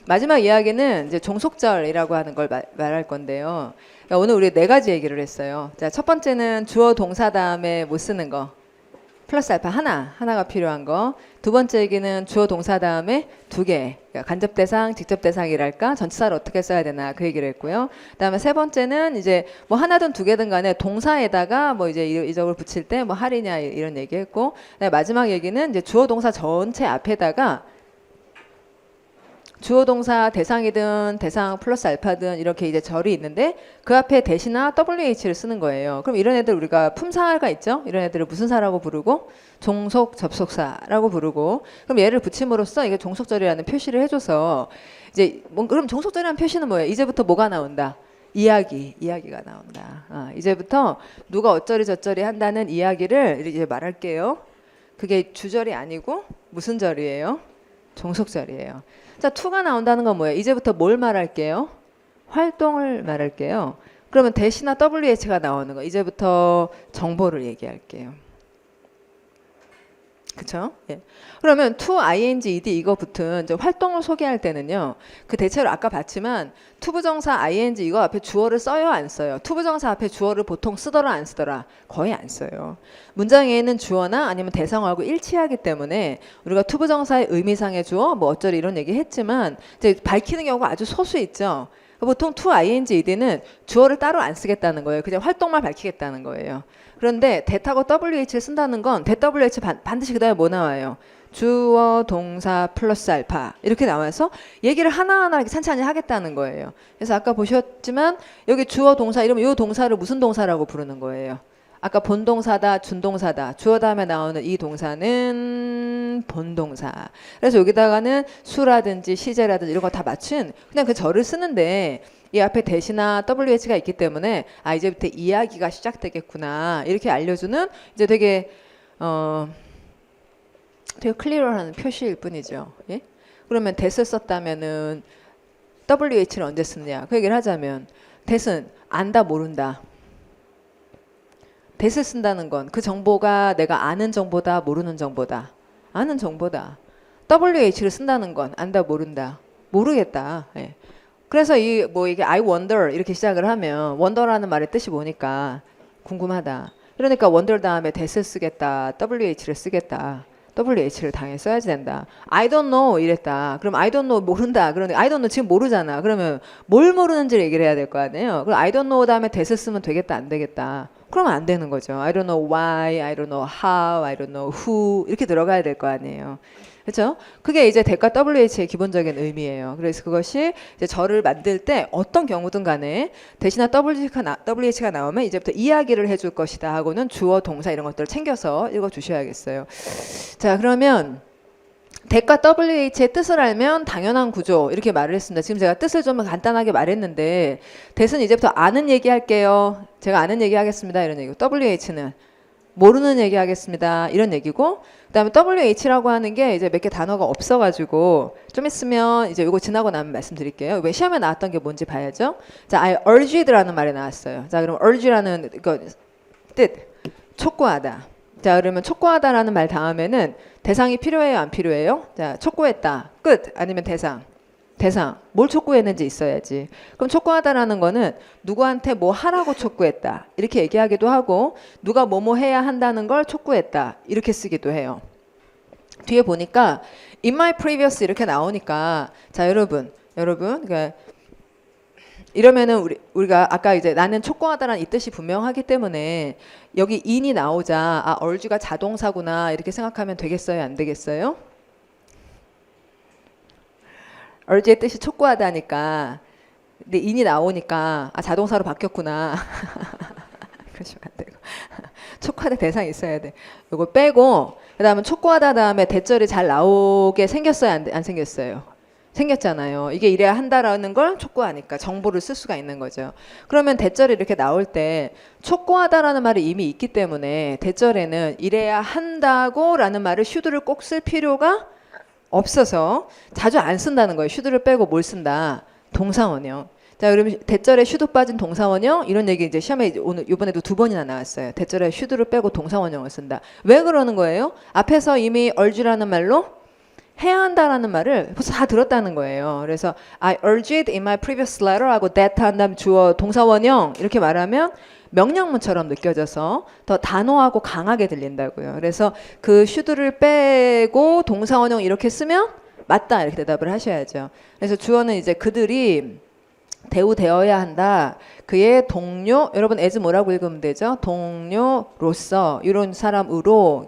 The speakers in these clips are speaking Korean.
마지막 이야기는 이제 종속절이라고 하는 걸 말할 건데요. 그러니까 오늘 우리 네 가지 얘기를 했어요. 자, 첫 번째는 주어 동사 다음에 못 쓰는 거. 플러스 알파 하나가 필요한 거. 두 번째 얘기는 주어 동사 다음에 두 개. 그러니까 간접 대상, 직접 대상이랄까? 전치사를 어떻게 써야 되나 그 얘기를 했고요. 그다음에 세 번째는 이제 뭐 하나든 두 개든 간에 동사에다가 뭐 이제 이적을 붙일 때 뭐 할이냐 이런 얘기했고, 그다음에 마지막 얘기는 이제 주어 동사 전체 앞에다가 주어 동사 대상이든 대상 플러스 알파든 이렇게 이제 절이 있는데 그 앞에 대시나 WH를 쓰는 거예요. 그럼 이런 애들 우리가 품사가 있죠? 이런 애들을 무슨 사라고 부르고? 종속 접속사라고 부르고, 그럼 얘를 붙임으로써 이게 종속절이라는 표시를 해줘서 이제 그럼 종속절이라는 표시는 뭐예요? 이제부터 뭐가 나온다? 이야기가 나온다. 이제부터 누가 어쩌리 저쩌리 한다는 이야기를 이제 말할게요. 그게 주절이 아니고 무슨 절이에요? 종속절이에요. 자, to가 나온다는 건 뭐예요? 이제부터 뭘 말할게요? 활동을 말할게요. 그러면 대시나 WH가 나오는 거. 이제부터 정보를 얘기할게요. 그쵸? 예. 그러면 to, ing, ed 이거 붙은 이제 활동을 소개할 때는요. 그 대체로 아까 봤지만 투부정사 ing 이거 앞에 주어를 써요, 안 써요? 투부정사 앞에 주어를 보통 쓰더라, 안 쓰더라? 거의 안 써요. 문장에는 주어나 아니면 대상어하고 일치하기 때문에 우리가 투부정사의 의미상의 주어 뭐 어쩌리 이런 얘기 했지만 이제 밝히는 경우가 아주 소수 있죠. 보통 to, ing, ed는 주어를 따로 안 쓰겠다는 거예요. 그냥 활동만 밝히겠다는 거예요. 그런데 대타고 WH를 쓴다는 건 대WH 반드시 그 다음에 뭐 나와요? 주어, 동사, 플러스 알파 이렇게 나와서 얘기를 하나하나 이렇게 찬찬히 하겠다는 거예요. 그래서 아까 보셨지만 여기 주어, 동사 이러면 이 동사를 무슨 동사라고 부르는 거예요? 아까 본동사다, 준동사다. 주어 다음에 나오는 이 동사는 본동사. 그래서 여기다가는 수라든지 시제라든지 이런 거 다 맞춘 그냥 그 절을 쓰는데 이 앞에 대시나 WH가 있기 때문에 이제부터 이야기가 시작되겠구나 이렇게 알려주는 이제 되게 클리어하는 표시일 뿐이죠. 예? 그러면 that을 썼다면은 WH를 언제 쓰느냐 그 얘기를 하자면 that은 안다 모른다. that을 쓴다는 건 그 정보가 내가 아는 정보다 모르는 정보다. 아는 정보다. WH를 쓴다는 건 안다 모른다. 모르겠다. 예. 그래서 이게 I wonder 이렇게 시작을 하면 wonder라는 말의 뜻이 뭐니까 궁금하다. 그러니까 wonder 다음에 that을 쓰겠다. WH를 쓰겠다. WH를 당연히 써야지 된다. I don't know 이랬다. 그럼 I don't know 모른다. 그런데 I don't know 지금 모르잖아. 그러면 뭘 모르는지를 얘기를 해야 될 거 아니에요. 그럼 I don't know 다음에 that을 쓰면 되겠다 안 되겠다. 그러면 안 되는 거죠. I don't know why, I don't know how, I don't know who 이렇게 들어가야 될 거 아니에요. 그렇죠? 그게 이제 대과 WH의 기본적인 의미예요. 그래서 그것이 이제 절을 만들 때 어떤 경우든 간에 대신에 WH가 나오면 이제부터 이야기를 해줄 것이다 하고는 주어, 동사 이런 것들을 챙겨서 읽어주셔야겠어요. 자, 그러면 대과 WH의 뜻을 알면 당연한 구조 이렇게 말을 했습니다. 지금 제가 뜻을 좀 간단하게 말했는데 대신 이제부터 아는 얘기 할게요. 제가 아는 얘기 하겠습니다. 이런 얘기고 WH는 모르는 얘기 하겠습니다. 이런 얘기고 그 다음에 WH라고 하는 게 이제 몇 개 단어가 없어가지고 좀 있으면 이제 이거 지나고 나면 말씀드릴게요. 왜 시험에 나왔던 게 뭔지 봐야죠. 자, I urged라는 말이 나왔어요. 자, 그럼 urge라는 뜻 촉구하다. 자, 그러면 촉구하다라는 말 다음에는 대상이 필요해요, 안 필요해요? 자, 촉구했다. 끝. 아니면 대상. 뭘 촉구했는지 있어야지. 그럼 촉구하다라는 거는 누구한테 뭐 하라고 촉구했다. 이렇게 얘기하기도 하고 누가 뭐뭐 해야 한다는 걸 촉구했다. 이렇게 쓰기도 해요. 뒤에 보니까 in my previous 이렇게 나오니까 자, 여러분 그러니까 이러면은 우리가 아까 이제 나는 촉구하다라는 이 뜻이 분명하기 때문에 여기 in이 나오자 urge가 자동사구나 이렇게 생각하면 되겠어요, 안 되겠어요? urge의 뜻이 촉구하다니까 근데 in이 나오니까 자동사로 바뀌었구나. 그러시면 안 되고 촉구하다 대상이 있어야 돼. 이거 빼고 그 다음에 촉구하다 다음에 대절이 잘 나오게 생겼어요, 안 생겼어요? 생겼잖아요. 이게 이래야 한다라는 걸 촉구하니까 정보를 쓸 수가 있는 거죠. 그러면 대절이 이렇게 나올 때 촉구하다라는 말이 이미 있기 때문에 대절에는 이래야 한다고 라는 말을 should를 꼭 쓸 필요가 없어서 자주 안 쓴다는 거예요. should를 빼고 뭘 쓴다? 동사원형. 자, 그러면 대절에 should 빠진 동사원형 이런 얘기 이제 시험에 오늘 이번에도 2번이나 나왔어요. 대절에 should를 빼고 동사원형을 쓴다. 왜 그러는 거예요? 앞에서 이미 urge라는 말로 해야 한다라는 말을 벌써 다 들었다는 거예요. 그래서 I urged in my previous letter 하고 that 한 다음 주어 동사 원형 이렇게 말하면 명령문처럼 느껴져서 더 단호하고 강하게 들린다고요. 그래서 그 should를 빼고 동사 원형 이렇게 쓰면 맞다 이렇게 대답을 하셔야죠. 그래서 주어는 이제 그들이 대우되어야 한다. 그의 동료, 여러분 as 뭐라고 읽으면 되죠? 동료로서 이런 사람으로.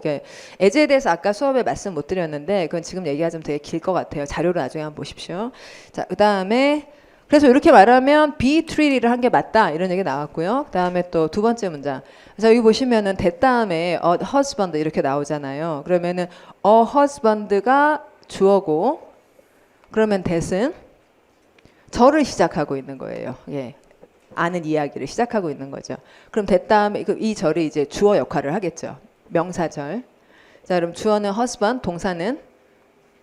as에 대해서 아까 수업에 말씀 못 드렸는데 그건 지금 얘기하자면 되게 길 것 같아요. 자료를 나중에 한번 보십시오. 자, 그 다음에 그래서 이렇게 말하면 be treated 한 게 맞다 이런 얘기 나왔고요. 그 다음에 또 두 번째 문장. 그래서 여기 보시면은 that 다음에 a husband 이렇게 나오잖아요. 그러면은 a husband가 주어고 그러면 that은 저를 시작하고 있는 거예요. 예. 아는 이야기를 시작하고 있는 거죠. 그럼 that 다음에 이 절이 이제 주어 역할을 하겠죠. 명사절. 자, 그럼 주어는 husband, 동사는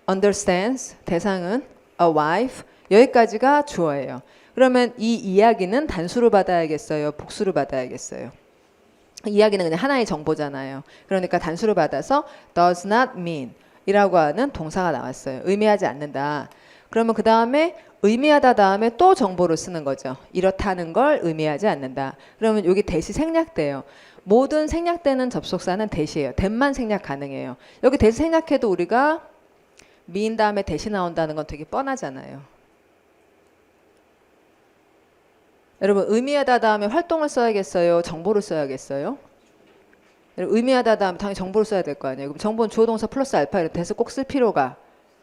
understands, 대상은 a wife. 여기까지가 주어예요. 그러면 이 이야기는 단수로 받아야겠어요? 복수로 받아야겠어요? 이야기는 그냥 하나의 정보잖아요. 그러니까 단수로 받아서 does not mean 이라고 하는 동사가 나왔어요. 의미하지 않는다. 그러면 그 다음에 의미하다 다음에 또 정보를 쓰는 거죠. 이렇다는 걸 의미하지 않는다. 그러면 여기 대시 생략돼요. 모든 생략되는 접속사는 대시예요. that만 생략 가능해요. 여기 대시 생략해도 우리가 mean 다음에 대시 나온다는 건 되게 뻔하잖아요. 여러분 의미하다 다음에 활동을 써야겠어요? 정보를 써야겠어요? 의미하다 다음에 당연히 정보를 써야 될 거 아니에요. 그럼 정보는 주어 동사 플러스 알파 이렇게 돼서 꼭 쓸 필요가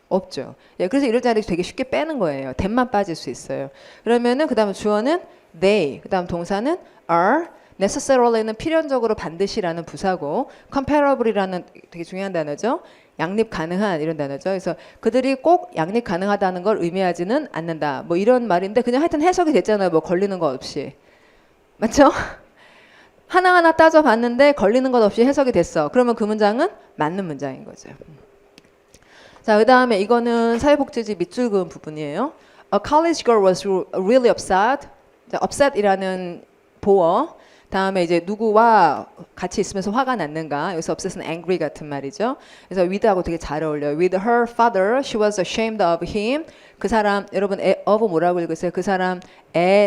없죠. 예, 그래서 이럴 자리 되게 쉽게 빼는 거예요. that만 빠질 수 있어요. 그러면은 그 다음에 주어는 they, 그 다음 동사는 are, necessarily,는 필연적으로 반드시라는 부사고 comparable이라는 되게 중요한 단어죠. 양립 가능한 이런 단어죠. 그래서 그들이 꼭 양립 가능하다는 걸 의미하지는 않는다. 뭐 이런 말인데 그냥 하여튼 해석이 됐잖아요. 뭐 걸리는 거 없이. 맞죠? 하나하나 따져봤는데 걸리는 것 없이 해석이 됐어. 그러면 그 문장은 맞는 문장인 거죠. 자, 그 다음에 이거는 사회복지지 밑줄 그은 부분이에요. A college girl was really upset. 자, upset이라는 보어. 다음에 이제 누구와 같이 있으면서 화가 났는가. 여기서 upset은 angry 같은 말이죠. 그래서 with하고 되게 잘 어울려요. With her father, she was ashamed of him. 그 사람, 여러분 of 뭐라고 읽으세요? 그 사람에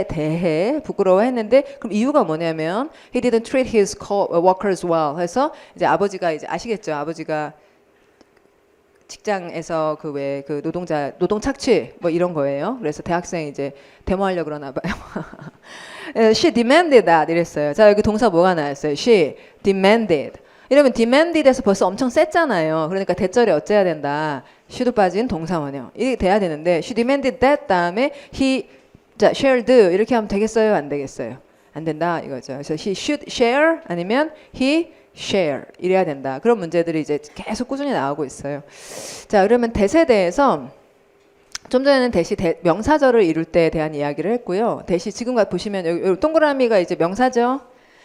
대해 부끄러워했는데 그럼 이유가 뭐냐면 he didn't treat his workers well. 그래서 이제 아버지가 이제 아시겠죠? 아버지가 직장에서 그 노동자 노동 착취 뭐 이런 거예요. 그래서 대학생이 이제 데모하려고 그러나 봐요. She demanded that 이랬어요. 자, 여기 동사 뭐가 나왔어요? She demanded. 이러면 demanded에서 벌써 엄청 셌잖아요. 그러니까 대절이 어째야 된다. should 빠진 동사 원형. 이게 돼야 되는데 she demanded that 다음에 he 자, shared 이렇게 하면 되겠어요? 안 되겠어요? 안 된다 이거죠. 그래서 he should share 아니면 he share 이래야 된다. 그런 문제들이 이제 계속 꾸준히 나오고 있어요. 자, 그러면 that에 대해서 좀 전에는 대시 명사절을 이룰 때에 대한 이야기를 했고요. 대시 지금 보시면 여기 동그라미가 이제 명사죠.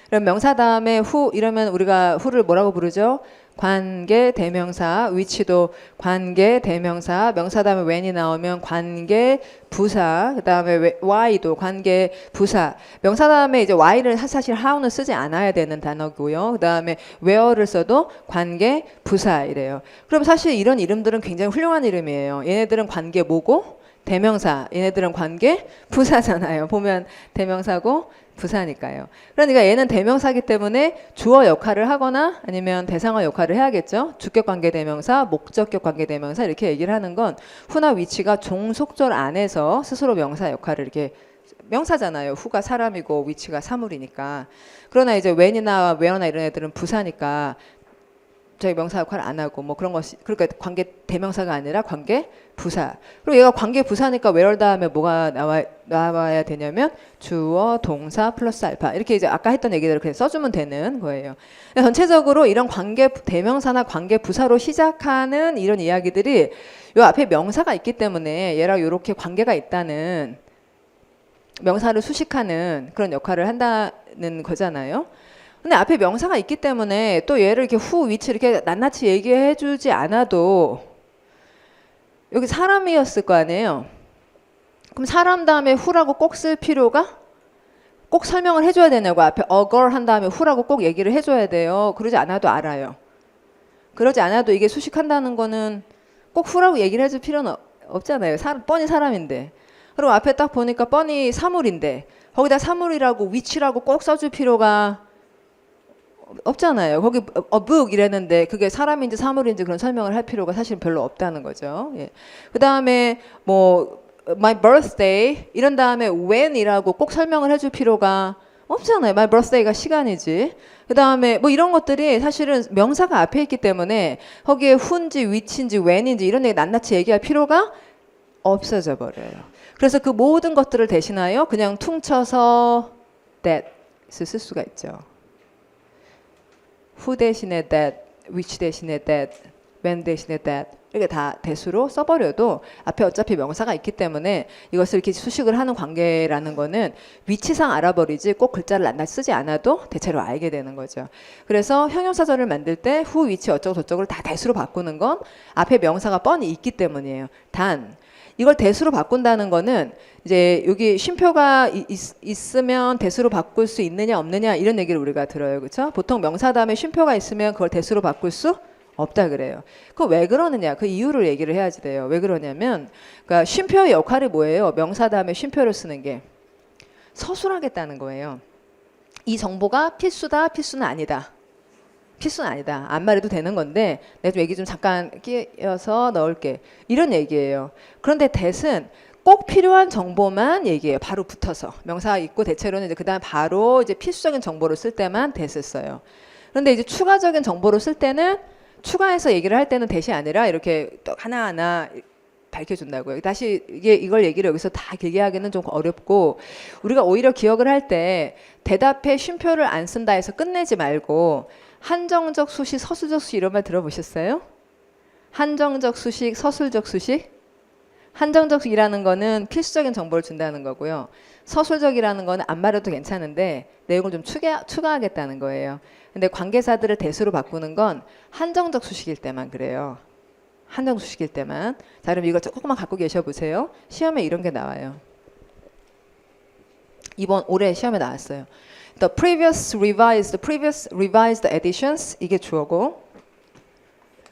그럼 명사 다음에 후 이러면 우리가 후를 뭐라고 부르죠? 관계 대명사, 위치도 관계 대명사, 명사 다음에 when이 나오면 관계 부사, 그 다음에 why도 관계 부사. 명사 다음에 이제 why를 사실 how는 쓰지 않아야 되는 단어고요. 그 다음에 where를 써도 관계 부사 이래요. 그럼 사실 이런 이름들은 굉장히 훌륭한 이름이에요. 얘네들은 관계 뭐고? 대명사. 얘네들은 관계 부사잖아요. 보면 대명사고 부사니까요. 그러니까 얘는 대명사기 때문에 주어 역할을 하거나 아니면 대상어 역할을 해야겠죠. 주격 관계 대명사, 목적격 관계 대명사 이렇게 얘기를 하는 건 후나 위치가 종속절 안에서 스스로 명사 역할을 이렇게 명사잖아요. 후가 사람이고 위치가 사물이니까. 그러나 이제 when이나 where나 이런 애들은 부사니까 저희 명사 역할을 안 하고 뭐 그런 것이 그러니까 관계 대명사가 아니라 관계 부사. 그리고 얘가 관계 부사니까 where 다음에 뭐가 나와야 되냐면 주어 동사 플러스 알파 이렇게 이제 아까 했던 얘기대로 그냥 써주면 되는 거예요. 전체적으로 이런 관계 대명사나 관계 부사로 시작하는 이런 이야기들이 요 앞에 명사가 있기 때문에 얘랑 이렇게 관계가 있다는 명사를 수식하는 그런 역할을 한다는 거잖아요. 근데 앞에 명사가 있기 때문에 또 얘를 이렇게 후 위치 이렇게 낱낱이 얘기해 주지 않아도 여기 사람이었을 거 아니에요. 그럼 사람 다음에 후라고 꼭 쓸 필요가 꼭 설명을 해줘야 되냐고. 앞에 a girl 한 다음에 후라고 꼭 얘기를 해줘야 돼요. 그러지 않아도 알아요. 그러지 않아도 이게 수식한다는 거는 꼭 who라고 얘기를 해줄 필요는 없잖아요. 뻔히 사람인데. 그리고 앞에 딱 보니까 뻔히 사물인데 거기다 사물이라고 which라고 꼭 써줄 필요가 없잖아요. 거기 a book 이랬는데 그게 사람인지 사물인지 그런 설명을 할 필요가 사실 별로 없다는 거죠. 예. 그 다음에 뭐 my birthday 이런 다음에 when이라고 꼭 설명을 해줄 필요가 없잖아요. my birthday가 시간이지. 그 다음에 뭐 이런 것들이 사실은 명사가 앞에 있기 때문에 거기에 who인지 which인지 when인지 이런 얘기 낱낱이 얘기할 필요가 없어져 버려요. 그래서 그 모든 것들을 대신하여 그냥 퉁쳐서 that을 쓸 수가 있죠. who 대신에 that, which 대신에 that, when 대신에 that 이렇게 다 대수로 써버려도 앞에 어차피 명사가 있기 때문에 이것을 이렇게 수식을 하는 관계라는 거는 위치상 알아버리지 꼭 글자를 낱낱이 쓰지 않아도 대체로 알게 되는 거죠. 그래서 형용사절을 만들 때 who, which 어쩌고 저쩌고를 다 대수로 바꾸는 건 앞에 명사가 뻔히 있기 때문이에요. 단 이걸 대수로 바꾼다는 거는 이제 여기 쉼표가 있으면 대수로 바꿀 수 있느냐 없느냐 이런 얘기를 우리가 들어요. 그렇죠? 보통 명사 다음에 쉼표가 있으면 그걸 대수로 바꿀 수 없다 그래요. 그 왜 그러느냐? 그 이유를 얘기를 해야지 돼요. 왜 그러냐면 그러니까 쉼표의 역할이 뭐예요? 명사 다음에 쉼표를 쓰는 게 서술하겠다는 거예요. 이 정보가 필수다, 필수는 아니다. 필수는 아니다. 안 말해도 되는 건데 내가 좀 얘기 좀 잠깐 끼어서 넣을게. 이런 얘기예요. 그런데 that은 꼭 필요한 정보만 얘기해요. 바로 붙어서. 명사가 있고 대체로는 이제 그다음 바로 이제 필수적인 정보를 쓸 때만 that을 써요. 그런데 이제 추가적인 정보를 쓸 때는 추가해서 얘기를 할 때는 that이 아니라 이렇게 또 하나하나 밝혀준다고요. 다시 이걸 얘기를 여기서 다 길게 하기는 좀 어렵고 우리가 오히려 기억을 할 때 대답에 쉼표를 안 쓴다 해서 끝내지 말고 한정적 수식, 서술적 수식 이런 말 들어보셨어요? 한정적 수식, 서술적 수식? 한정적이라는 거는 필수적인 정보를 준다는 거고요. 서술적이라는 거는 안 말해도 괜찮은데 내용을 좀 추가하겠다는 거예요. 근데 관계사들을 대수로 바꾸는 건 한정적 수식일 때만 그래요. 한정적 수식일 때만. 자, 그럼 이거 조금만 갖고 계셔 보세요. 시험에 이런 게 나와요. 이번 올해 시험에 나왔어요. The previous revised editions 이게 주어고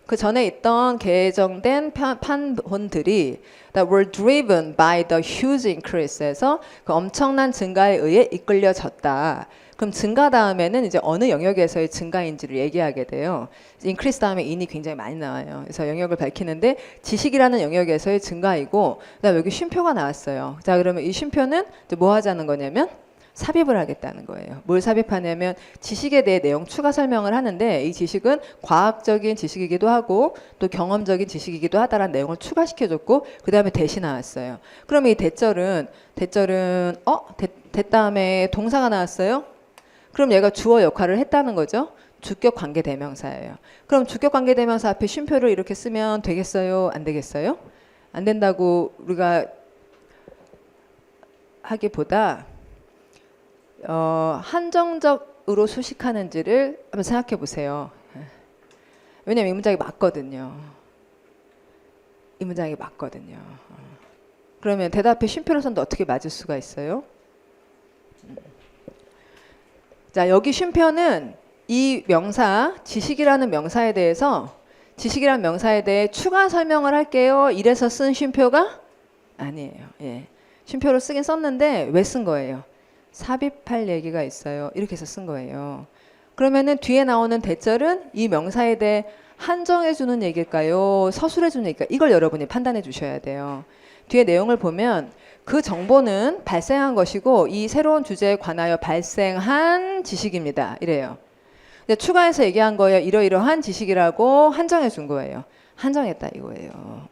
그 전에 있던 개정된 판본들이 that were driven by the huge increase에서 그 엄청난 증가에 의해 이끌려졌다. 그럼 증가 다음에는 이제 어느 영역에서의 증가인지를 얘기하게 돼요. increase 다음에 in이 굉장히 많이 나와요. 그래서 영역을 밝히는데 지식이라는 영역에서의 증가이고 그다음에 여기 쉼표가 나왔어요. 자, 그러면 이 쉼표는 이제 뭐 하자는 거냐면 삽입을 하겠다는 거예요. 뭘 삽입하냐면 지식에 대해 내용 추가 설명을 하는데 이 지식은 과학적인 지식이기도 하고 또 경험적인 지식이기도 하다라는 내용을 추가시켜줬고 그 다음에 대시 나왔어요. 그럼 이 대절은 다음에 동사가 나왔어요. 그럼 얘가 주어 역할을 했다는 거죠. 주격 관계 대명사예요. 그럼 주격 관계 대명사 앞에 쉼표를 이렇게 쓰면 되겠어요? 안 되겠어요? 안 된다고 우리가 하기보다 한정적으로 수식하는지를 한번 생각해 보세요. 왜냐면 이 문장이 맞거든요. 이 문장이 맞거든요. 그러면 대답에 쉼표를 썼는데 어떻게 맞을 수가 있어요? 자, 여기 쉼표는 이 명사, 지식이라는 명사에 대해 추가 설명을 할게요. 이래서 쓴 쉼표가 아니에요. 예. 쉼표를 쓰긴 썼는데 왜 쓴 거예요? 삽입할 얘기가 있어요. 이렇게 해서 쓴 거예요. 그러면은 뒤에 나오는 대절은 이 명사에 대해 한정해 주는 얘기일까요? 서술해 주는 얘기일까요? 이걸 여러분이 판단해 주셔야 돼요. 뒤에 내용을 보면 그 정보는 발생한 것이고 이 새로운 주제에 관하여 발생한 지식입니다. 이래요. 근데 추가해서 얘기한 거예요. 이러이러한 지식이라고 한정해 준 거예요. 한정했다 이거예요.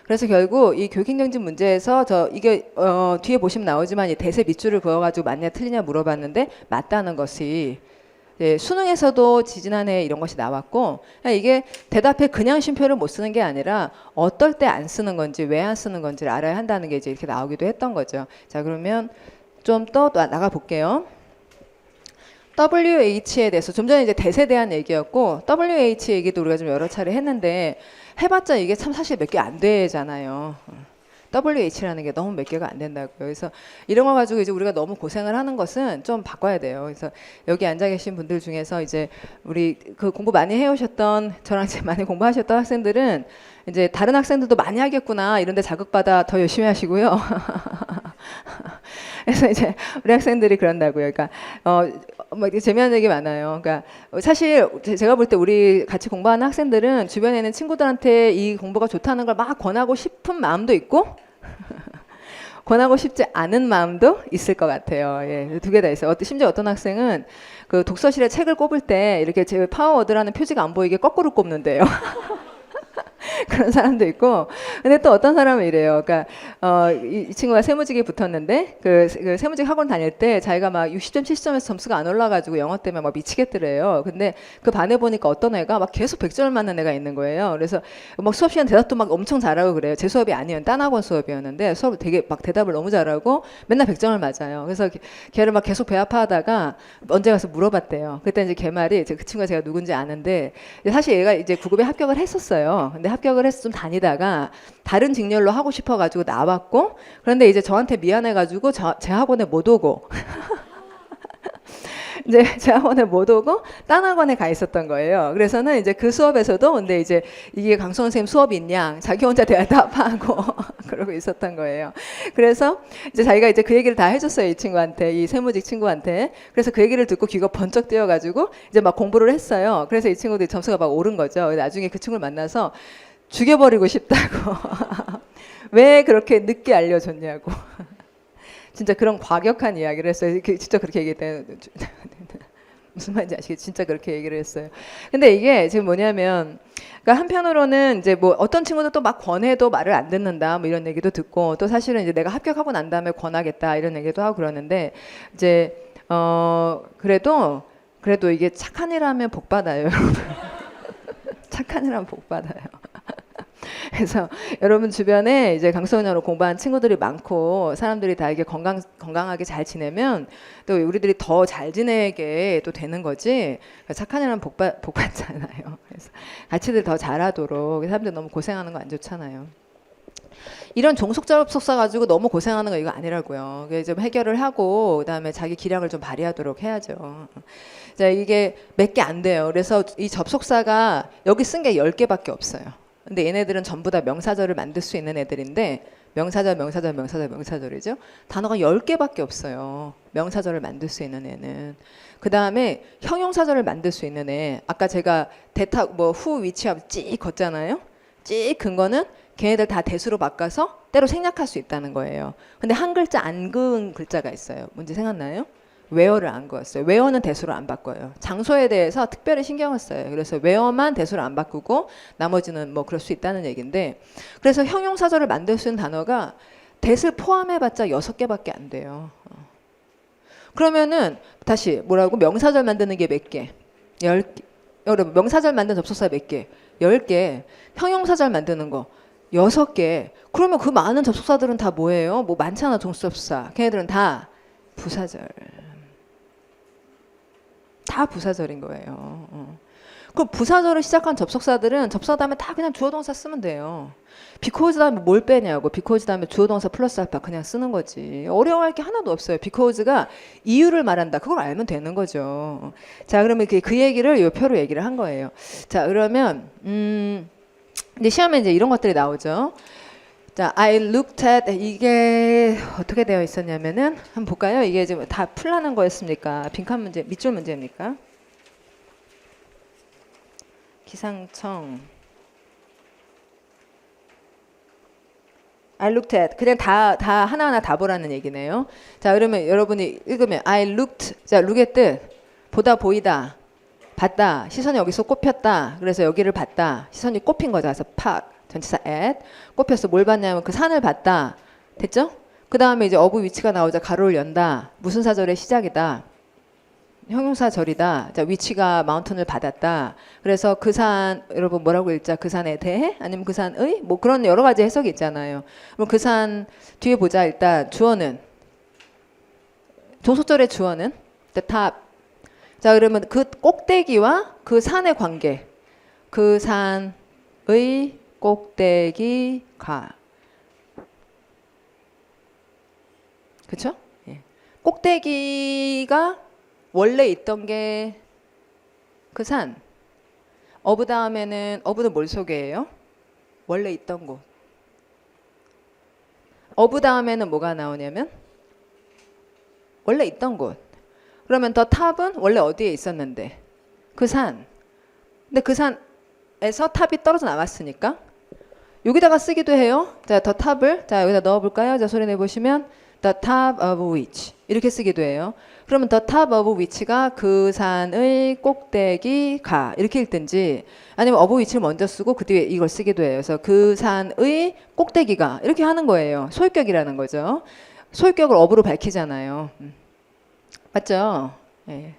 그래서 결국 이 교육행정직 문제에서 이게 뒤에 보시면 나오지만 이 대세 밑줄을 그어가지고 맞냐 틀리냐 물어봤는데 맞다는 것이 수능에서도 지지난해 이런 것이 나왔고 이게 대답에 그냥 쉼표를 못 쓰는 게 아니라 어떨 때 안 쓰는 건지 왜 안 쓰는 건지를 알아야 한다는 게 이제 이렇게 나오기도 했던 거죠. 자, 그러면 좀 더 나가 볼게요. WH에 대해서 좀 전에 이제 대세에 대한 얘기였고 WH 얘기도 우리가 좀 여러 차례 했는데 해봤자 이게 참 사실 몇 개 안 되잖아요. WH라는 게 너무 몇 개가 안 된다고요. 그래서 이런 거 가지고 이제 우리가 너무 고생을 하는 것은 좀 바꿔야 돼요. 그래서 여기 앉아 계신 분들 중에서 이제 우리 그 공부 많이 해오셨던 저랑 이제 많이 공부하셨던 학생들은 이제 다른 학생들도 많이 하겠구나 이런데 자극받아 더 열심히 하시고요. 그래서 이제 우리 학생들이 그런다고요. 그러니까 뭐 재미난 얘기 많아요. 그러니까 사실 제가 볼 때 우리 같이 공부하는 학생들은 주변에 있는 친구들한테 이 공부가 좋다는 걸 막 권하고 싶은 마음도 있고 권하고 싶지 않은 마음도 있을 것 같아요. 예, 두 개 다 있어요. 심지어 어떤 학생은 그 독서실에 책을 꼽을 때 이렇게 제 파워워드라는 표지가 안 보이게 거꾸로 꼽는데요. 그런 사람도 있고, 근데 또 어떤 사람은 이래요. 그러니까 이 친구가 세무직에 붙었는데 그 세무직 학원 다닐 때 자기가 막 60점, 70점에서 점수가 안 올라가지고 영어 때문에 막 미치겠더래요. 근데 그 반에 보니까 어떤 애가 막 계속 100점을 맞는 애가 있는 거예요. 그래서 막 수업 시간 대답도 막 엄청 잘하고 그래요. 제 수업이 아니었는데 딴 학원 수업이었는데 수업 되게 막 대답을 너무 잘하고 맨날 100점을 맞아요. 그래서 걔를 막 계속 배 아파하다가 언제 가서 물어봤대요. 그때 이제 걔 말이 그 친구가 제가 누군지 아는데 사실 얘가 이제 9급에 합격을 했었어요. 근데 합격을 해서 좀 다니다가 다른 직렬로 하고 싶어가지고 나왔고, 그런데 이제 저한테 미안해가지고 제 학원에 못 오고 이제 제 학원에 못 오고 딴 학원에 가 있었던 거예요. 그래서는 이제 그 수업에서도 근데 이제 이게 강성 선생님 수업이 있냐 자기 혼자 대답하고 그러고 있었던 거예요. 그래서 이제 자기가 이제 그 얘기를 다 해줬어요. 이 친구한테, 이 세무직 친구한테. 그래서 그 얘기를 듣고 귀가 번쩍 뛰어가지고 이제 막 공부를 했어요. 그래서 이 친구들이 점수가 막 오른 거죠. 나중에 그 친구를 만나서 죽여버리고 싶다고. 왜 그렇게 늦게 알려줬냐고. 진짜 그런 과격한 이야기를 했어요. 진짜 그렇게 얘기했대요. 무슨 말인지 아시겠죠? 진짜 그렇게 얘기를 했어요. 근데 이게 지금 뭐냐면, 그러니까 한편으로는 이제 뭐 어떤 친구도 또 막 권해도 말을 안 듣는다, 뭐 이런 얘기도 듣고, 또 사실은 이제 내가 합격하고 난 다음에 권하겠다 이런 얘기도 하고 그러는데, 이제 그래도 이게 착한 일 하면 복 받아요, 여러분. 착한 일 하면 복 받아요. 그래서 여러분 주변에 이제 강소년으로 공부한 친구들이 많고 사람들이 다 이게 건강하게 잘 지내면 또 우리들이 더 잘 지내게 또 되는 거지. 착한 일은 복 받잖아요. 그래서 같이들 더 잘하도록 사람들 너무 고생하는 거 안 좋잖아요. 이런 종속접속사 가지고 너무 고생하는 거 이거 아니라고요. 좀 해결을 하고 그다음에 자기 기량을 좀 발휘하도록 해야죠. 자, 이게 몇 개 안 돼요. 그래서 이 접속사가 여기 쓴 게 10개밖에 없어요. 근데 얘네들은 전부 다 명사절을 만들 수 있는 애들인데 명사절이죠. 단어가 10개밖에 없어요. 명사절을 만들 수 있는 애는. 그 다음에 형용사절을 만들 수 있는 애. 아까 제가 대타 후 위치하고 찍 걷잖아요. 찍 근거는 걔네들 다 대수로 바꿔서 때로 생략할 수 있다는 거예요. 근데 한 글자 안 그은 글자가 있어요. 뭔지 생각나요? 웨어를 안 그었어요. 웨어는 대수로 안 바꿔요. 장소에 대해서 특별히 신경을 써요. 그래서 웨어만 대수로 안 바꾸고 나머지는 뭐 그럴 수 있다는 얘기인데, 그래서 형용사절을 만들 수 있는 단어가 대를 포함해봤자 6개밖에 안 돼요. 그러면은 다시 뭐라고? 명사절 만드는 게 몇 개? 10개. 여러분 명사절 만든 접속사 몇 개? 10개. 형용사절 만드는 거 6개. 그러면 그 많은 접속사들은 다 뭐예요? 뭐 많잖아, 종수접속사. 걔네들은 다 부사절. 다 부사절인 거예요. 그럼 부사절을 시작한 접속사들은 접속사 다음에 다 그냥 주어동사 쓰면 돼요. because 다음에 뭘 빼냐고. because 다음에 주어동사 플러스 알파 그냥 쓰는 거지. 어려워할 게 하나도 없어요. because가 이유를 말한다. 그걸 알면 되는 거죠. 자, 그러면 그 얘기를 이 표로 얘기를 한 거예요. 자, 그러면 이제 시험에 이제 이런 것들이 나오죠. 자, I looked at 이게 어떻게 되어 있었냐면은 한번 볼까요? 이게 지금 다 풀라는 거였습니까? 빈칸 문제, 밑줄 문제입니까? 기상청. I looked at 그냥 다 하나하나 다 보라는 얘기네요. 자, 그러면 여러분이 읽으면 I looked. 자, look의 뜻. 보다, 보이다. 봤다. 시선이 여기서 꼽혔다. 그래서 여기를 봤다. 시선이 꼽힌 거죠. 그래서 팍. 전치사 at 꼽혔어. 뭘 봤냐면 그 산을 봤다. 됐죠? 그 다음에 이제 어부 위치가 나오자 가로를 연다. 무슨 사절의 시작이다. 형용사절이다. 자, 위치가 마운틴을 받았다. 그래서 그 산, 여러분 뭐라고 읽자? 그 산에 대해? 아니면 그 산의? 뭐 그런 여러 가지 해석이 있잖아요. 그럼 그 산 뒤에 보자. 일단 주어는 종속절의 주어는 the top. 자, 그러면 그 꼭대기와 그 산의 관계. 그 산의 꼭대기가 그쵸? 예. 꼭대기가 원래 있던 게 그 산. 어브 다음에는 어브는 뭘 소개해요? 원래 있던 곳. 어브 다음에는 뭐가 나오냐면 원래 있던 곳. 그러면 더 탑은 원래 어디에 있었는데? 그 산. 근데 그 산에서 탑이 떨어져 나왔으니까 여기다가 쓰기도 해요. 자, 더 탑을 자 여기다 넣어볼까요? 자, 소리 내보시면 the top of which 이렇게 쓰기도 해요. 그러면 the top of which가 그 산의 꼭대기가 이렇게 읽든지 아니면 of which를 먼저 쓰고 그 뒤에 이걸 쓰기도 해요. 그래서 그 산의 꼭대기가 이렇게 하는 거예요. 소유격이라는 거죠. 소유격을 of로 밝히잖아요. 맞죠? 예.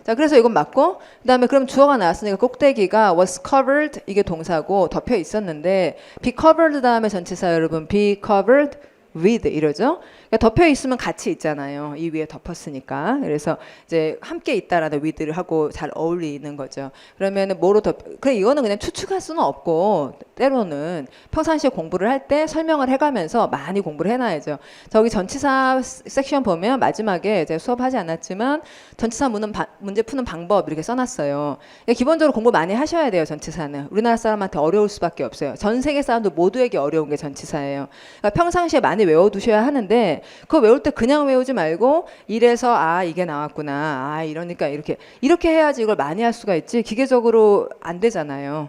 자, 그래서 이건 맞고, 그 다음에 그럼 주어가 나왔으니까 꼭대기가 was covered, 이게 동사고 덮여 있었는데, be covered 다음에 전치사 여러분, be covered with 이러죠? 그러니까 덮여 있으면 같이 있잖아요. 이 위에 덮었으니까. 그래서 이제 함께 있다라는 with를 하고 잘 어울리는 거죠. 그러면은 뭐로 그래 이거는 그냥 추측할 수는 없고 때로는 평상시에 공부를 할 때 설명을 해가면서 많이 공부를 해놔야죠. 저기 전치사 섹션 보면 마지막에 이제 수업하지 않았지만 전치사 문제 푸는 방법 이렇게 써놨어요. 기본적으로 공부 많이 하셔야 돼요. 전치사는 우리나라 사람한테 어려울 수밖에 없어요. 전 세계 사람들 모두에게 어려운 게 전치사예요. 그러니까 평상시에 많이 외워두셔야 하는데 그거 외울 때 그냥 외우지 말고 이래서 아 이게 나왔구나 아 이러니까 이렇게 해야지 이걸 많이 할 수가 있지 기계적으로 안 되잖아요.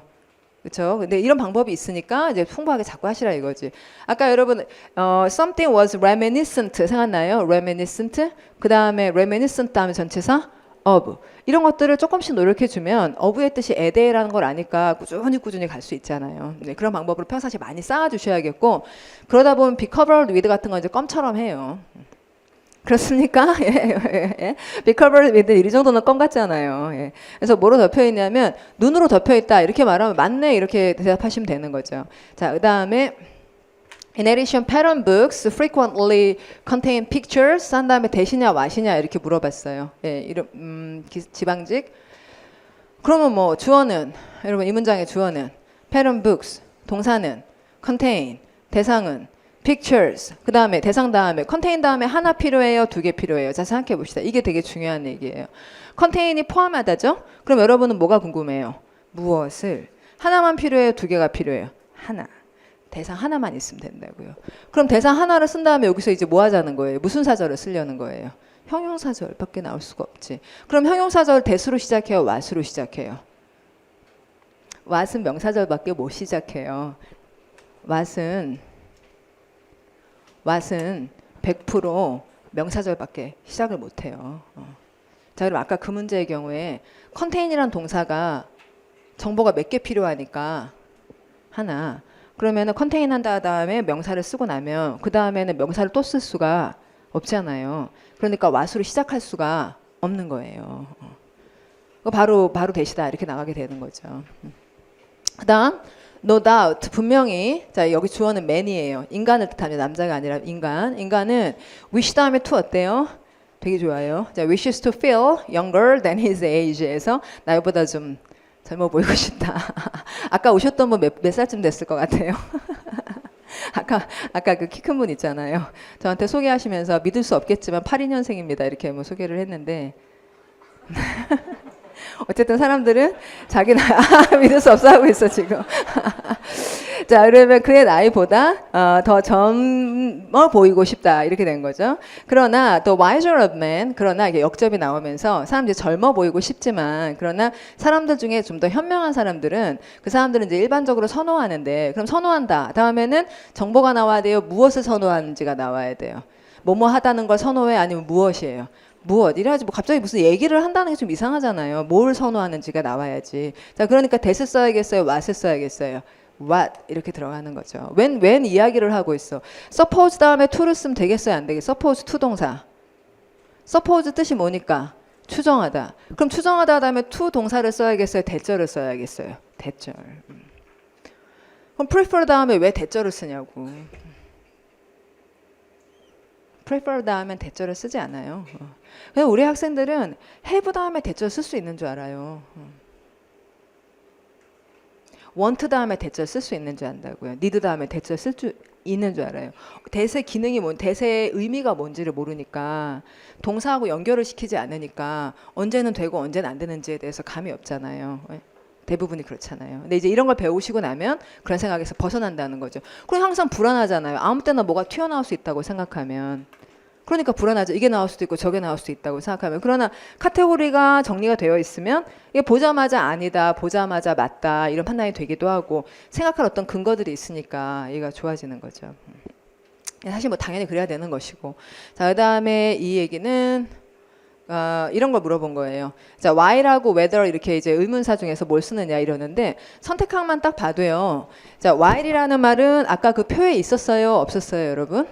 그렇죠? 근데 이런 방법이 있으니까 이제 풍부하게 자꾸 하시라 이거지. 아까 여러분 something was reminiscent 생각나요? reminiscent 그 다음에 reminiscent 다음에 전치사 of 이런 것들을 조금씩 노력해주면 of의 뜻이 에데라는 걸 아니까 꾸준히 갈 수 있잖아요. 네, 그런 방법으로 평상시에 많이 쌓아주셔야겠고 그러다 보면 be covered with 같은 건 이제 껌처럼 해요. 그렇습니까? 예. be covered with 이 정도는 껌 같잖아요. 예. 그래서 뭐로 덮여 있냐면 눈으로 덮여 있다 이렇게 말하면 맞네 이렇게 대답하시면 되는 거죠. 자, 그 다음에 In addition, pattern books frequently contain pictures. 한 다음에 대시냐 와시냐 이렇게 물어봤어요. 예, 이름 지방직. 그러면 뭐 주어는 여러분 이 문장의 주어는 pattern books 동사는 contain 대상은 pictures 그 다음에 대상 다음에 contain 다음에 하나 필요해요 두 개 필요해요. 자 생각해 봅시다. 이게 되게 중요한 얘기예요. contain이 포함하다죠? 그럼 여러분은 뭐가 궁금해요? 무엇을 하나만 필요해요 두 개가 필요해요? 하나. 대상 하나만 있으면 된다고요. 그럼 대상 하나를 쓴 다음에 여기서 이제 뭐 하자는 거예요? 무슨 사절을 쓰려는 거예요? 형용사절밖에 나올 수가 없지. 그럼 형용사절 대수로 시작해요? what으로 시작해요? what은 명사절밖에 못 시작해요. what은 100% 명사절밖에 시작을 못해요. 자, 그럼 아까 그 문제의 경우에 contain이란 동사가 정보가 몇 개 필요하니까 하나. 그러면은 컨테인 한 다음에 명사를 쓰고 나면 그 다음에는 명사를 또 쓸 수가 없잖아요. 그러니까 what으로 시작할 수가 없는 거예요. 바로 대시다 이렇게 나가게 되는 거죠. 그다음 no doubt 분명히 자 여기 주어는 man이에요. 인간을 뜻합니다. 남자가 아니라 인간. 인간은 wish 다음에 to 어때요? 되게 좋아요. 자 wishes to feel younger than his age에서 나보다 좀 젊어 보이고 싶다. 아까 오셨던 분 몇 살쯤 됐을 것 같아요. 아까 그 키 큰 분 있잖아요. 저한테 소개하시면서 믿을 수 없겠지만 82년생입니다. 이렇게 뭐 소개를 했는데 어쨌든 사람들은 자기 나이 믿을 수 없어 하고 있어 지금. 자 그러면 그의 나이보다 더 젊어 보이고 싶다 이렇게 된 거죠. 그러나 the wiser of men 그러나 이게 역접이 나오면서 사람들이 젊어 보이고 싶지만 그러나 사람들 중에 좀 더 현명한 사람들은 그 사람들은 이제 일반적으로 선호하는데 그럼 선호한다 다음에는 정보가 나와야 돼요. 무엇을 선호하는지가 나와야 돼요. 뭐뭐 하다는 걸 선호해 아니면 무엇이에요. 무엇 이래야지 뭐 갑자기 무슨 얘기를 한다는 게 좀 이상하잖아요. 뭘 선호하는지가 나와야지. 자 그러니까 that을 써야겠어요. what을 써야겠어요. what 이렇게 들어가는 거죠. when 이야기를 하고 있어. suppose 다음에 to를 쓰면 되겠어요? 안 되겠어요? suppose to 동사. suppose 뜻이 뭐니까? 추정하다. 그럼 추정하다 다음에 to 동사를 써야겠어요? 대절을 써야겠어요? 대절. 그럼 prefer 다음에 왜 대절을 쓰냐고. prefer 다음엔 대절을 쓰지 않아요. 그냥 우리 학생들은 have 다음에 대절 쓸 수 있는 줄 알아요. want 다음에 대절 쓸 수 있는 줄 안다고요. need 다음에 대절 쓸 줄 있는 줄 알아요. 대세 기능이 대세의 의미가 뭔지를 모르니까 동사하고 연결을 시키지 않으니까 언제는 되고 언제는 안 되는지에 대해서 감이 없잖아요. 대부분이 그렇잖아요. 근데 이제 이런 걸 배우시고 나면 그런 생각에서 벗어난다는 거죠. 그럼 항상 불안하잖아요. 아무 때나 뭐가 튀어나올 수 있다고 생각하면. 그러니까 불안하죠. 이게 나올 수도 있고 저게 나올 수도 있다고 생각하면. 그러나 카테고리가 정리가 되어 있으면 이게 보자마자 아니다, 보자마자 맞다 이런 판단이 되기도 하고 생각할 어떤 근거들이 있으니까 얘가 좋아지는 거죠. 사실 뭐 당연히 그래야 되는 것이고. 자, 그다음에 이 얘기는 이런 걸 물어본 거예요. 자, why라고 whether 이렇게 이제 의문사 중에서 뭘 쓰느냐 이러는데 선택항만 딱 봐도요. 자, why이라는 말은 아까 그 표에 있었어요, 없었어요, 여러분?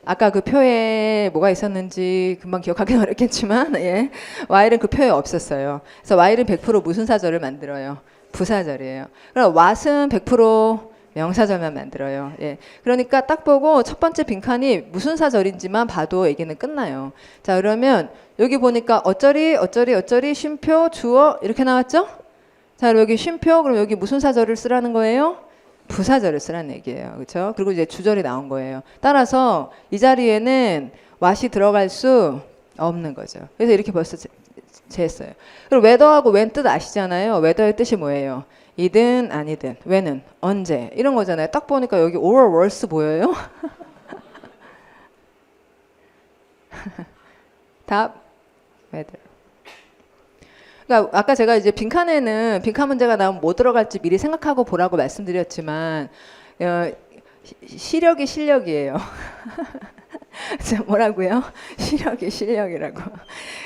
아까 그 표에 뭐가 있었는지 금방 기억하기는 어렵겠지만 예. why는 그 표에 없었어요. 그래서 why는 100% 무슨 사절을 만들어요? 부사절이에요. 그럼 what은 100% 명사절만 만들어요. 예. 그러니까 딱 보고 첫 번째 빈칸이 무슨 사절인지만 봐도 얘기는 끝나요. 자, 그러면 여기 보니까 어쩌리 쉼표 주어 이렇게 나왔죠? 자, 그럼 여기 쉼표 그럼 여기 무슨 사절을 쓰라는 거예요? 부사절을 쓰라는 얘기예요. 그렇죠? 그리고 이제 주절이 나온 거예요. 따라서 이 자리에는 what이 들어갈 수 없는 거죠. 그래서 이렇게 벌써 제했어요. 그리고 whether하고 when 뜻 아시잖아요. whether의 뜻이 뭐예요? 이든 아니든 when은 언제 이런 거잖아요. 딱 보니까 여기 or worse 보여요? 답 whether. 그러니까 아까 제가 이제 빈칸에는 빈칸 문제가 나오면 뭐 들어갈지 미리 생각하고 보라고 말씀드렸지만 시력이 실력이에요. 뭐라고요? 시력이 실력이라고.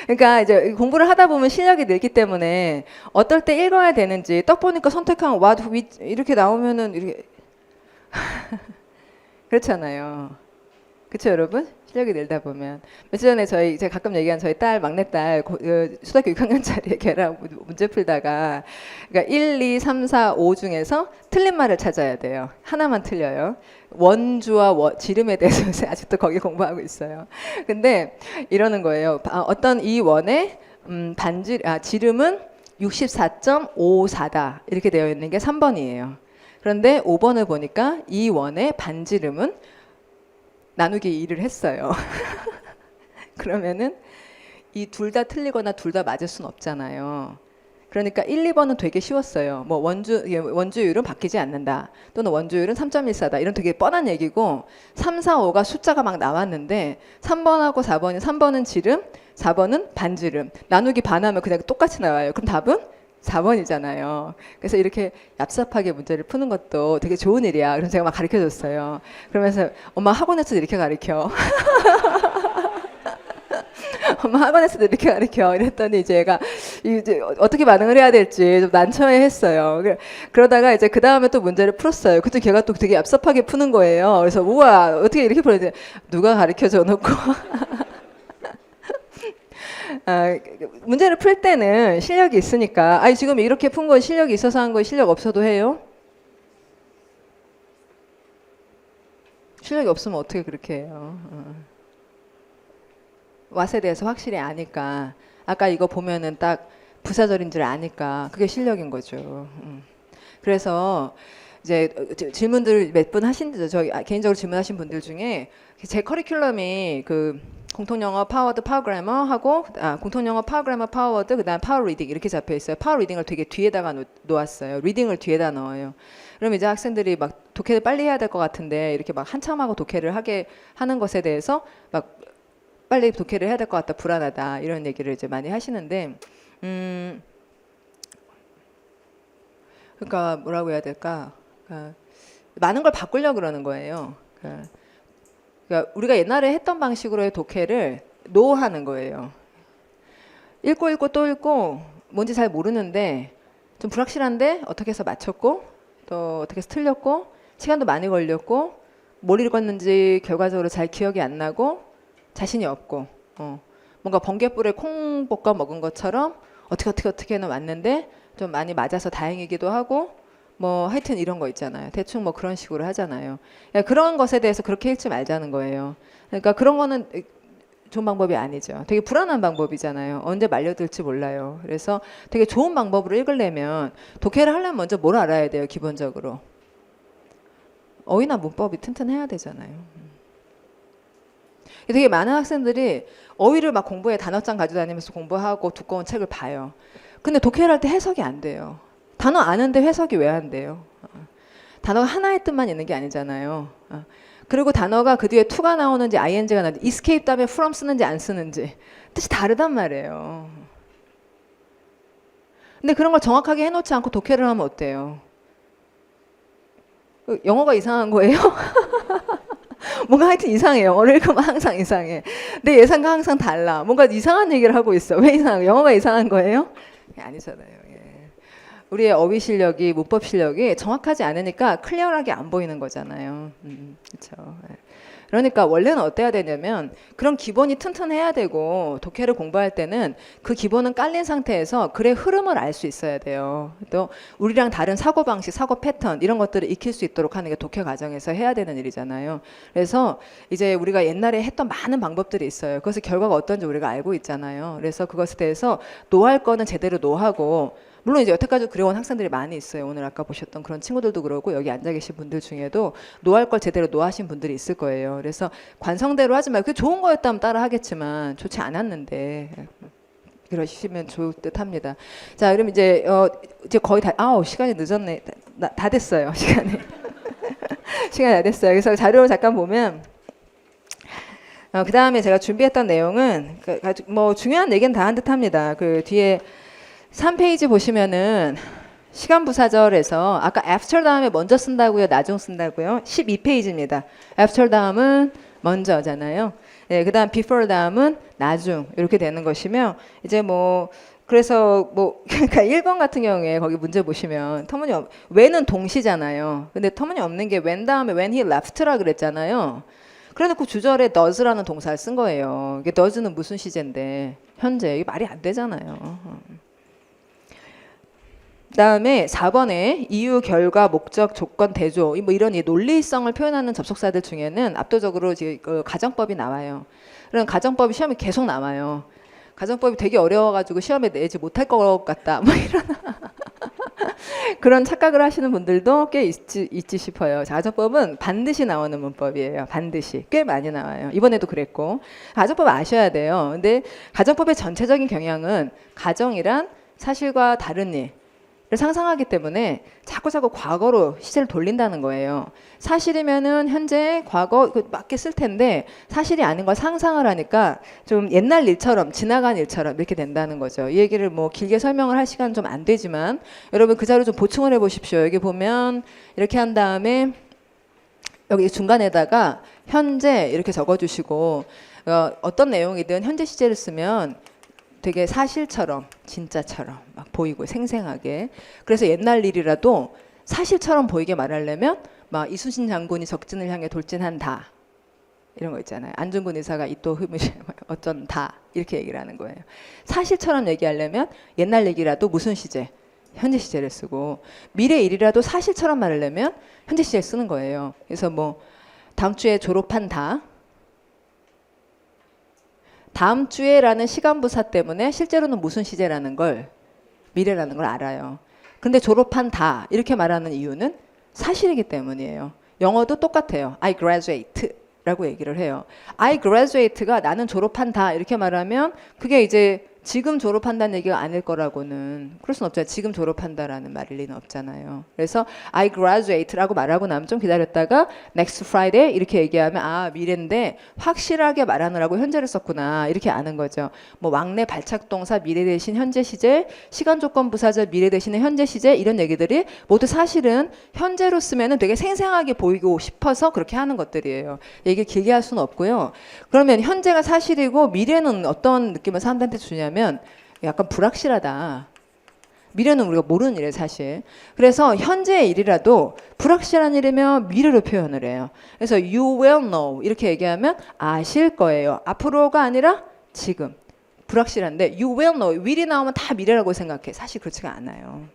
그러니까 이제 공부를 하다 보면 실력이 늘기 때문에 어떨 때 읽어야 되는지 딱 보니까 선택한 what, which 이렇게 나오면은 이렇게 그렇잖아요. 그렇죠, 여러분? 실력이 늘다 보면 며칠 전에 제가 가끔 얘기한 저희 딸 막내딸 초등학교 6학년짜리 걔랑 문제 풀다가 그러니까 1, 2, 3, 4, 5 중에서 틀린 말을 찾아야 돼요. 하나만 틀려요. 원주와 지름에 대해서 아직도 거기 공부하고 있어요. 근데 이러는 거예요. 어떤 이 원의 지름은 64.54다 이렇게 되어 있는 게 3번이에요. 그런데 5번을 보니까 이 원의 반지름은 나누기 2를 했어요. 그러면은 이 둘 다 틀리거나 둘 다 맞을 수는 없잖아요. 그러니까 1, 2번은 되게 쉬웠어요. 뭐 원주율은 바뀌지 않는다. 또는 원주율은 3.14다. 이런 되게 뻔한 얘기고 3, 4, 5가 숫자가 막 나왔는데 3번하고 3번은 지름, 4번은 반지름. 나누기 반하면 그냥 똑같이 나와요. 그럼 답은 4번이잖아요. 그래서 이렇게 얍삽하게 문제를 푸는 것도 되게 좋은 일이야. 그래서 제가 막 가르쳐줬어요. 그러면서 엄마 학원에서도 이렇게 가르쳐. 엄마 학원에서도 이렇게 가르쳐. 이랬더니 이제 이제 어떻게 반응을 해야 될지 좀 난처해했어요. 그러다가 이제 그 다음에 또 문제를 풀었어요. 그때 걔가 또 되게 얍삽하게 푸는 거예요. 그래서 우와 어떻게 이렇게 풀어야 돼? 누가 가르쳐줘 놓고. 문제를 풀 때는 실력이 있으니까 지금 이렇게 푼 건 실력이 있어서 한 거 실력 없어도 해요? 실력이 없으면 어떻게 그렇게 해요? 왓에 대해서 확실히 아니까 아까 이거 보면은 딱 부사절인 줄 아니까 그게 실력인 거죠. 그래서 이제 질문들 몇 분 하신 개인적으로 질문하신 분들 중에 제 커리큘럼이 그 공통영어 파워드 파워 그래머 하고 공통영어 파워 그래머 파워드 그다음 파워 리딩 이렇게 잡혀 있어요. 파워 리딩을 되게 뒤에다가 놓았어요. 리딩을 뒤에다 넣어요. 그럼 이제 학생들이 막 독해를 빨리 해야 될 것 같은데 이렇게 막 한참 하고 독해를 하게 하는 것에 대해서 막 빨리 독해를 해야 될 것 같다 불안하다 이런 얘기를 이제 많이 하시는데 그러니까 뭐라고 해야 될까? 그러니까 많은 걸 바꾸려고 그러는 거예요. 그러니까 우리가 옛날에 했던 방식으로의 독해를 노하는 거예요. 읽고 또 읽고 뭔지 잘 모르는데 좀 불확실한데 어떻게 해서 맞췄고 또 어떻게 해서 틀렸고 시간도 많이 걸렸고 뭘 읽었는지 결과적으로 잘 기억이 안 나고 자신이 없고 뭔가 번개불에 콩 볶아 먹은 것처럼 어떻게는 왔는데 좀 많이 맞아서 다행이기도 하고 뭐 하여튼 이런 거 있잖아요. 대충 뭐 그런 식으로 하잖아요. 그런 것에 대해서 그렇게 읽지 말자는 거예요. 그러니까 그런 거는 좋은 방법이 아니죠. 되게 불안한 방법이잖아요. 언제 말려들지 몰라요. 그래서 되게 좋은 방법으로 읽으려면 독해를 하려면 먼저 뭘 알아야 돼요. 기본적으로. 어휘나 문법이 튼튼해야 되잖아요. 되게 많은 학생들이 어휘를 막 공부해 단어장 가져다니면서 공부하고 두꺼운 책을 봐요. 근데 독해를 할 때 해석이 안 돼요. 단어 아는데 해석이 왜 안 돼요? 단어가 하나의 뜻만 있는 게 아니잖아요. 그리고 단어가 그 뒤에 to가 나오는지 ing가 나오는지 escape 다음에 from 쓰는지 안 쓰는지 뜻이 다르단 말이에요. 근데 그런 걸 정확하게 해놓지 않고 독해를 하면 어때요? 영어가 이상한 거예요? 뭔가 하여튼 이상해. 영어를 읽으면 항상 이상해. 내 예상과 항상 달라. 뭔가 이상한 얘기를 하고 있어. 왜 이상한? 영어가 이상한 거예요? 아니잖아요. 예. 우리의 어휘 실력이 문법 실력이 정확하지 않으니까 클리어하게 안 보이는 거잖아요. 그렇죠. 예. 그러니까 원래는 어때야 되냐면 그런 기본이 튼튼해야 되고 독해를 공부할 때는 그 기본은 깔린 상태에서 글의 흐름을 알 수 있어야 돼요. 또 우리랑 다른 사고방식, 사고 패턴 이런 것들을 익힐 수 있도록 하는 게 독해 과정에서 해야 되는 일이잖아요. 그래서 이제 우리가 옛날에 했던 많은 방법들이 있어요. 그래서 결과가 어떤지 우리가 알고 있잖아요. 그래서 그것에 대해서 노할 거는 제대로 노하고 물론 이제 여태까지 그래온 학생들이 많이 있어요. 오늘 아까 보셨던 그런 친구들도 그러고 여기 앉아 계신 분들 중에도 노할 걸 제대로 노하신 분들이 있을 거예요. 그래서 관성대로 하지 말고 그게 좋은 거였다면 따라 하겠지만 좋지 않았는데 그러시면 좋을 듯합니다. 자, 그럼 이제 거의 다 시간이 늦었네. 다 됐어요. 시간이 시간이 다 됐어요. 그래서 자료를 잠깐 보면. 그 다음에 제가 준비했던 내용은 뭐 중요한 얘기는 다 한 듯합니다. 그 뒤에 3페이지 보시면은 시간 부사절에서 아까 after 다음에 먼저 쓴다고요, 나중 쓴다고요? 12페이지입니다. after 다음은 먼저잖아요. 네, 그다음 before 다음은 나중 이렇게 되는 것이며 이제 뭐 그래서 뭐 그러니까 1번 같은 경우에 거기 문제 보시면 when은 동시잖아요. 근데 터무니없는 게 when 다음에 when he left라 그랬잖아요. 그래놓고 주절에 does라는 동사를 쓴 거예요. 이게 does는 무슨 시제인데 현재 이게 말이 안 되잖아요. 그다음에 4번에 이유, 결과, 목적, 조건, 대조 뭐 이런 논리성을 표현하는 접속사들 중에는 압도적으로 그 가정법이 나와요. 그런 가정법이 시험에 계속 나와요. 가정법이 되게 어려워가지고 시험에 내지 못할 것 같다. 뭐 이런 그런 착각을 하시는 분들도 꽤 있지 싶어요. 가정법은 반드시 나오는 문법이에요. 반드시 꽤 많이 나와요. 이번에도 그랬고 가정법 아셔야 돼요. 근데 가정법의 전체적인 경향은 가정이란 사실과 다른 일 상상하기 때문에 자꾸 과거로 시제를 돌린다는 거예요. 사실이면은 현재, 과거 맞게 쓸 텐데 사실이 아닌 걸 상상을 하니까 좀 옛날 일처럼 지나간 일처럼 이렇게 된다는 거죠. 이 얘기를 뭐 길게 설명을 할 시간은 좀 안 되지만 여러분 그 자료 좀 보충을 해보십시오. 여기 보면 이렇게 한 다음에 여기 중간에다가 현재 이렇게 적어주시고 어떤 내용이든 현재 시제를 쓰면 되게 사실처럼 진짜처럼 막 보이고 생생하게 그래서 옛날 일이라도 사실처럼 보이게 말하려면 막 이순신 장군이 적진을 향해 돌진한다 이런 거 있잖아요. 안중근 의사가 이또 어쩐다 이렇게 얘기를 하는 거예요. 사실처럼 얘기하려면 옛날 얘기라도 무슨 시제? 현재 시제를 쓰고 미래 일이라도 사실처럼 말하려면 현재 시제를 쓰는 거예요. 그래서 뭐 다음 주에 졸업한다 다음 주에라는 시간부사 때문에 실제로는 무슨 시제라는 걸 미래라는 걸 알아요. 근데 졸업한다 이렇게 말하는 이유는 사실이기 때문이에요. 영어도 똑같아요. I graduate 라고 얘기를 해요. I graduate가 나는 졸업한다 이렇게 말하면 그게 이제 지금 졸업한다는 얘기가 아닐 거라고는 그럴 순 없잖아요. 지금 졸업한다라는 말일 리는 없잖아요. 그래서 I graduate라고 말하고 나면 좀 기다렸다가 next Friday 이렇게 얘기하면 미래인데 확실하게 말하느라고 현재를 썼구나 이렇게 아는 거죠. 뭐 왕래 발착동사 미래 대신 현재 시제, 시간 조건 부사절 미래 대신에 현재 시제 이런 얘기들이 모두 사실은 현재로 쓰면은 되게 생생하게 보이고 싶어서 그렇게 하는 것들이에요. 얘기 길게 할 수는 없고요. 그러면 현재가 사실이고 미래는 어떤 느낌을 사람들한테 주냐면 약간 불확실하다. 미래는 우리가 모르는 일이에요, 사실. 그래서 현재의 일이라도 불확실한 일이면 미래로 표현을 해요. 그래서 you will know 이렇게 얘기하면 아실 거예요. 앞으로가 아니라 지금. 불확실한데 you will know. will이 나오면 다 미래라고 생각해. 사실 그렇지가 않아요.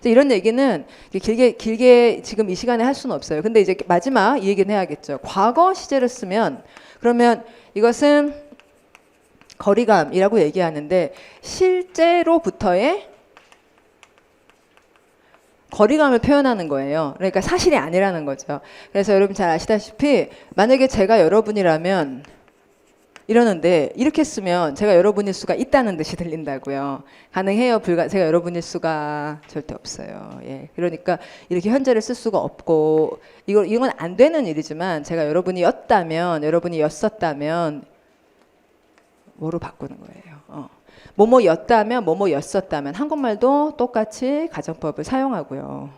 이런 얘기는 길게 지금 이 시간에 할 수는 없어요. 근데 이제 마지막 이 얘기는 해야겠죠. 과거 시제를 쓰면 그러면 이것은 거리감이라고 얘기하는데 실제로부터의 거리감을 표현하는 거예요. 그러니까 사실이 아니라는 거죠. 그래서 여러분 잘 아시다시피 만약에 제가 여러분이라면 이러는데 이렇게 쓰면 제가 여러분일 수가 있다는 듯이 들린다고요. 가능해요? 제가 여러분일 수가 절대 없어요. 예. 그러니까 이렇게 현재를 쓸 수가 없고 이건 안 되는 일이지만 제가 여러분이었다면 여러분이었었다면 뭐로 바꾸는 거예요. 뭐뭐였다면 뭐뭐였었다면 한국말도 똑같이 가정법을 사용하고요.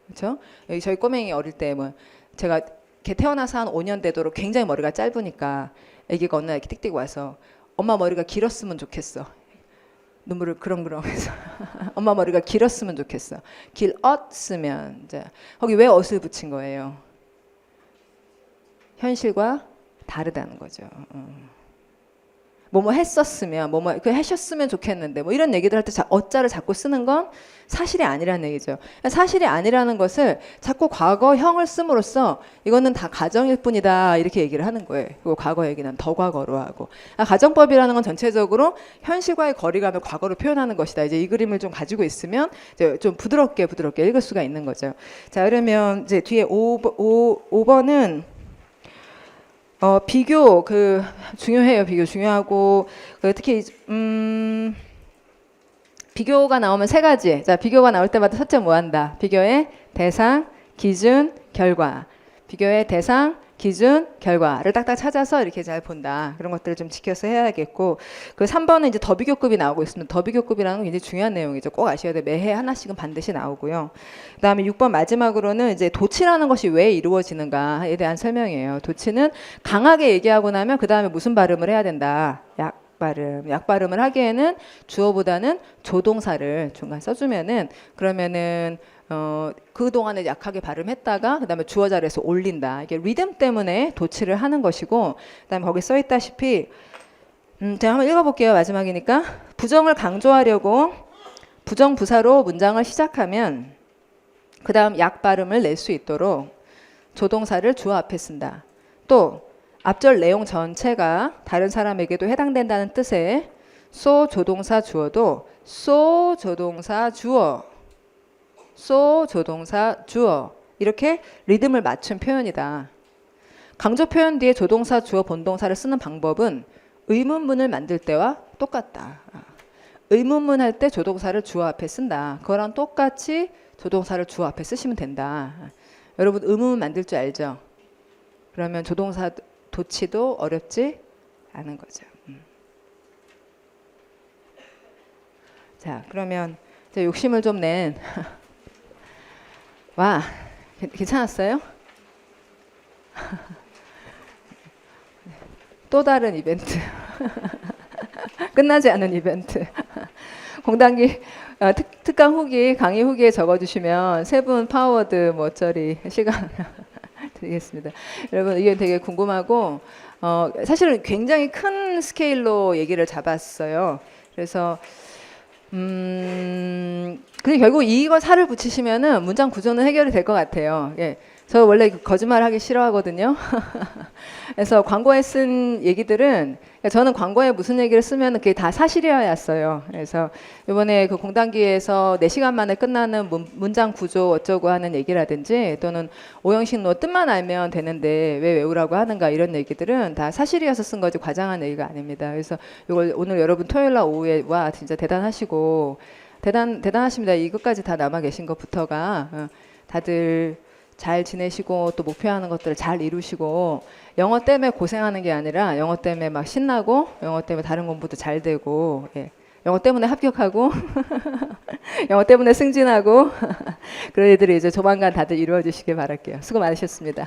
그렇죠? 여기 저희 꼬맹이 어릴 때 뭐 제가 걔 태어나서 한 5년 되도록 굉장히 머리가 짧으니까 아기가 어느 날 이렇게 띡띡 와서 엄마 머리가 길었으면 좋겠어. 눈물을 그렁그렁해서 엄마 머리가 길었으면 좋겠어. 길었으면 이제 거기 왜 엇을 붙인 거예요? 현실과 다르다는 거죠. 뭐뭐 했었으면 뭐뭐 그 하셨으면 좋겠는데 뭐 이런 얘기들 할 때 어자를 자꾸 쓰는 건 사실이 아니라는 얘기죠. 사실이 아니라는 것을 자꾸 과거형을 씀으로써 이거는 다 가정일 뿐이다 이렇게 얘기를 하는 거예요. 그리고 과거 얘기는 더 과거로 하고 가정법이라는 건 전체적으로 현실과의 거리감을 과거로 표현하는 것이다. 이제 이 그림을 좀 가지고 있으면 이제 좀 부드럽게 읽을 수가 있는 거죠. 자 그러면 이제 뒤에 5번은 비교 중요해요. 비교 중요하고 특히 비교가 나오면 세 가지. 자 비교가 나올 때마다 첫째 뭐 한다? 비교의 대상, 기준, 결과. 비교의 대상, 기준, 결과를 딱딱 찾아서 이렇게 잘 본다. 그런 것들을 좀 지켜서 해야겠고 그 3번은 이제 더비교급이 나오고 있습니다. 더비교급이라는 건 굉장히 중요한 내용이죠. 꼭 아셔야 돼요. 매해 하나씩은 반드시 나오고요. 그 다음에 6번 마지막으로는 이제 도치라는 것이 왜 이루어지는가에 대한 설명이에요. 도치는 강하게 얘기하고 나면 그 다음에 무슨 발음을 해야 된다. 약 발음을 하기에는 주어보다는 조동사를 중간 써주면은 그러면은 그동안에 약하게 발음했다가 그 다음에 주어 자리에서 올린다. 이게 리듬 때문에 도치를 하는 것이고 그 다음에 거기 써있다시피 제가 한번 읽어볼게요. 마지막이니까 부정을 강조하려고 부정부사로 문장을 시작하면 그 다음 약 발음을 낼 수 있도록 조동사를 주어 앞에 쓴다. 또 앞절 내용 전체가 다른 사람에게도 해당된다는 뜻의 so 조동사 주어도 so 조동사 주어 so 조동사 주어 이렇게 리듬을 맞춘 표현이다. 강조 표현 뒤에 조동사 주어 본동사를 쓰는 방법은 의문문을 만들 때와 똑같다. 의문문 할 때 조동사를 주어 앞에 쓴다. 그거랑 똑같이 조동사를 주어 앞에 쓰시면 된다. 여러분 의문문 만들 줄 알죠? 그러면 조동사 도치도 어렵지 않은 거죠. 자 그러면 이제 욕심을 좀 낸 와, 괜찮았어요? 또 다른 이벤트. 끝나지 않은 이벤트. 공단기 특강 후기, 강의 후기에 적어주시면 세 분 파워워드 뭐 어쩌리 시간 드리겠습니다. 여러분 이게 되게 궁금하고 사실은 굉장히 큰 스케일로 얘기를 잡았어요. 그래서 근데 결국 이거 살을 붙이시면은 문장 구조는 해결이 될 것 같아요. 예. 저 원래 거짓말 하기 싫어하거든요. 그래서 광고에 쓴 얘기들은 저는 광고에 무슨 얘기를 쓰면 그게 다 사실이어야했어요. 그래서 이번에 그 공단기에서 4시간 만에 끝나는 문장 구조 어쩌고 하는 얘기라든지 또는 오형식로 뜻만 알면 되는데 왜 외우라고 하는가 이런 얘기들은 다 사실이어서 쓴 거지 과장한 얘기가 아닙니다. 그래서 이걸 오늘 여러분 토요일 날 오후에 와 진짜 대단하시고 대단하십니다. 이것까지 다 남아 계신 것부터가 다들 잘 지내시고 또 목표하는 것들을 잘 이루시고 영어 때문에 고생하는 게 아니라 영어 때문에 막 신나고 영어 때문에 다른 공부도 잘 되고 예. 영어 때문에 합격하고 영어 때문에 승진하고 그런 일들이 이제 조만간 다들 이루어지시길 바랄게요. 수고 많으셨습니다.